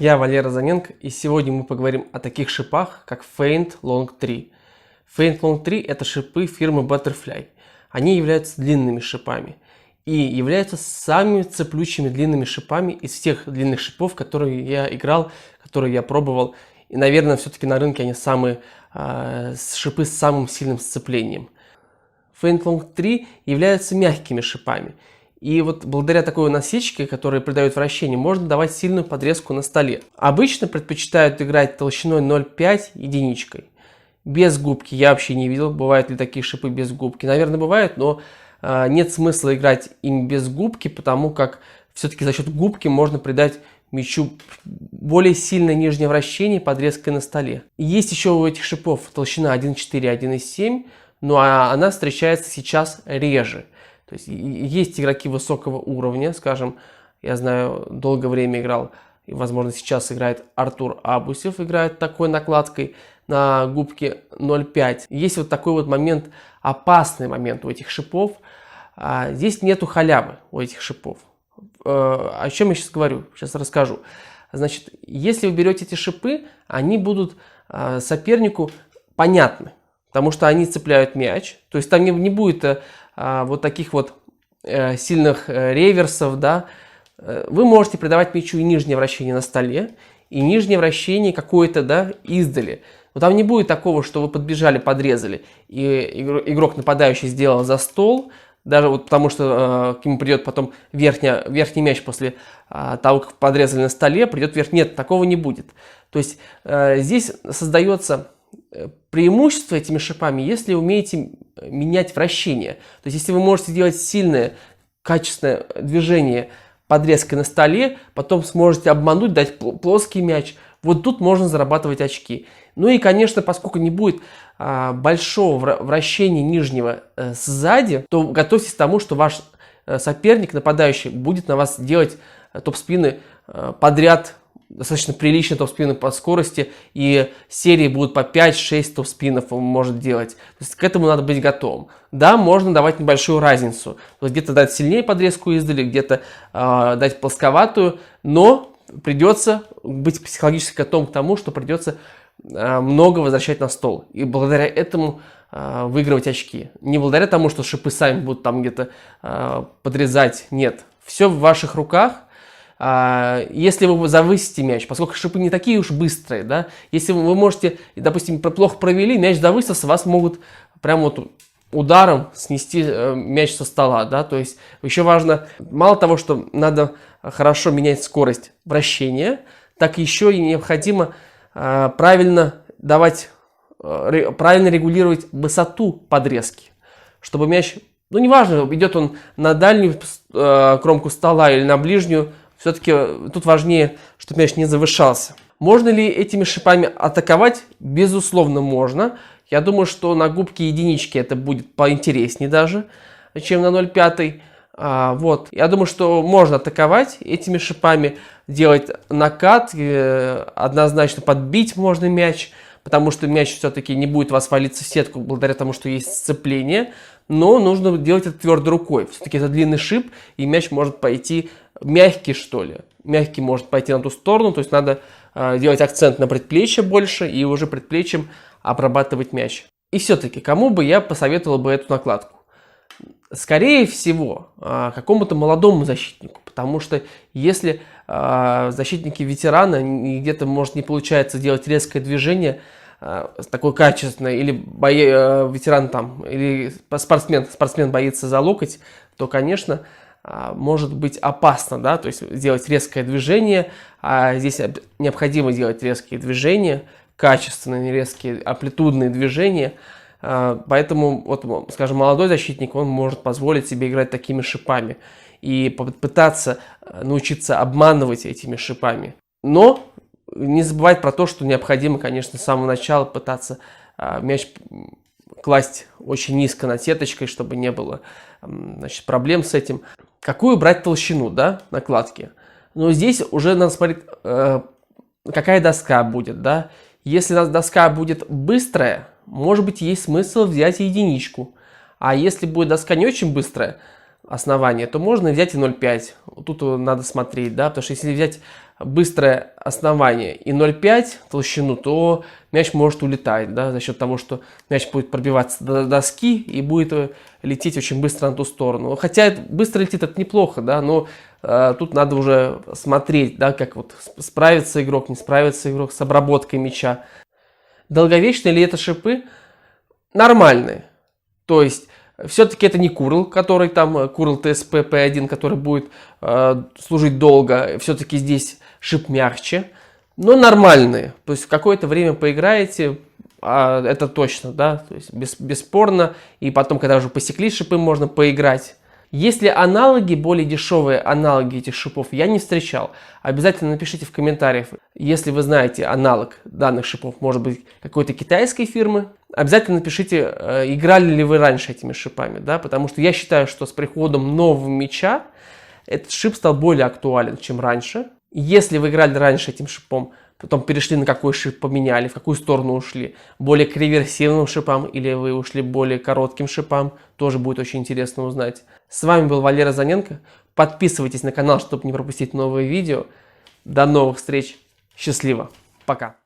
Я Валера Заненко, и сегодня мы поговорим о таких шипах, как Feint Long 3. Feint Long 3 это шипы фирмы Butterfly. Они являются длинными шипами и являются самыми цеплючими длинными шипами из всех длинных шипов, которые я играл, которые я пробовал. И, наверное, все-таки на рынке они самые шипы с самым сильным сцеплением. Feint Long 3 являются мягкими шипами. И вот благодаря такой насечке, которая придает вращение, можно давать сильную подрезку на столе. Обычно предпочитают играть толщиной 0,5 единичкой. Без губки я вообще не видел, бывают ли такие шипы без губки. Наверное, бывают, но нет смысла играть им без губки, потому как все-таки за счет губки можно придать мячу более сильное нижнее вращение подрезкой на столе. Есть еще у этих шипов толщина 1,4, 1,7, но она встречается сейчас реже. То есть есть игроки высокого уровня, скажем, я знаю, долгое время играл, и, возможно, сейчас играет Артур Абусев, играет такой накладкой на губке 0,5. Есть вот такой вот момент, опасный момент у этих шипов. Здесь нету халявы у этих шипов. О чем я сейчас говорю? Сейчас расскажу. Значит, если вы берете эти шипы, они будут сопернику понятны, потому что они цепляют мяч. То есть там не будет вот таких вот сильных реверсов, да. Вы можете придавать мячу и нижнее вращение на столе, и нижнее вращение какое-то, да, издали. Но там не будет такого, что вы подбежали, подрезали, и игрок нападающий сделал за стол, даже вот потому что к нему придет потом верхний мяч после того, как подрезали на столе, придет вверх. Нет, такого не будет. То есть здесь создается преимущество этими шипами, если умеете менять вращение. То есть, если вы можете делать сильное, качественное движение подрезкой на столе, потом сможете обмануть, дать плоский мяч, вот тут можно зарабатывать очки. Ну и, конечно, поскольку не будет большого вращения нижнего сзади, то готовьтесь к тому, что ваш соперник, нападающий, будет на вас делать топ-спины подряд, достаточно прилично топ-спины по скорости, и серии будут по 5-6 топ-спинов он может делать. То есть к этому надо быть готовым. Да, можно давать небольшую разницу. Где-то дать сильнее подрезку издали, где-то дать плосковатую, но придется быть психологически готовым к тому, что придется много возвращать на стол. И благодаря этому выигрывать очки. Не благодаря тому, что шипы сами будут там где-то подрезать. Нет. Все в ваших руках. Если вы завысите мяч, поскольку шипы не такие уж быстрые, да, если вы можете, допустим, плохо провели, мяч завысился, вас могут прям вот ударом снести мяч со стола, да, то есть еще важно, мало того, что надо хорошо менять скорость вращения, так еще и необходимо правильно регулировать высоту подрезки, чтобы мяч, ну неважно, идет он на дальнюю кромку стола или на ближнюю, все-таки тут важнее, чтобы мяч не завышался. Можно ли этими шипами атаковать? Безусловно, можно. Я думаю, что на губке единички это будет поинтереснее даже, чем на 0,5. Вот. Я думаю, что можно атаковать этими шипами, делать накат, однозначно подбить можно мяч, потому что мяч все-таки не будет у вас валиться в сетку благодаря тому, что есть сцепление, но нужно делать это твердой рукой. Все-таки это длинный шип, и мяч может пойти мягкий, что ли. Мягкий может пойти на ту сторону, то есть надо делать акцент на предплечье больше и уже предплечьем обрабатывать мяч. И все-таки, кому бы я посоветовал бы эту накладку? Скорее всего, какому-то молодому защитнику, потому что если защитники ветерана, где-то может не получается делать резкое движение, такое качественное, или ветеран там, или спортсмен боится за локоть, то, конечно, может быть опасно, да, то есть сделать резкое движение, здесь необходимо делать резкие движения, качественные, резкие, амплитудные движения, поэтому, вот, скажем, молодой защитник, он может позволить себе играть такими шипами и попытаться научиться обманывать этими шипами, но не забывать про то, что необходимо, конечно, с самого начала пытаться мяч класть очень низко над сеточкой, чтобы не было, значит, проблем с этим. Какую брать толщину, да, накладки? Но здесь уже надо смотреть, какая доска будет, да. Если доска будет быстрая, может быть, есть смысл взять единичку. А если будет доска не очень быстрая, основание, то можно взять и 0,5. Тут надо смотреть, да, потому что если взять быстрое основание и 0,5 толщину, то мяч может улетать, да, за счет того, что мяч будет пробиваться до доски и будет лететь очень быстро на ту сторону. Хотя быстро летит, это неплохо, да, но тут надо уже смотреть, да, как вот справится игрок, не справится игрок с обработкой мяча. Долговечные ли это шипы? Нормальные. То есть все-таки это не Курл, который там, Курл ТСП P1, который будет служить долго. Все-таки здесь шип мягче, но нормальные. То есть в какое-то время поиграете, это точно, да, то есть бесспорно. И потом, когда уже посекли шипы, можно поиграть. Есть ли аналоги, более дешевые аналоги этих шипов, я не встречал. Обязательно напишите в комментариях, если вы знаете аналог данных шипов, может быть, какой-то китайской фирмы. Обязательно напишите, играли ли вы раньше этими шипами, да, потому что я считаю, что с приходом нового мяча этот шип стал более актуален, чем раньше. Если вы играли раньше этим шипом, потом перешли на какой шип поменяли, в какую сторону ушли, более к реверсивным шипам или вы ушли более коротким шипам, тоже будет очень интересно узнать. С вами был Валера Заненко. Подписывайтесь на канал, чтобы не пропустить новые видео. До новых встреч. Счастливо. Пока.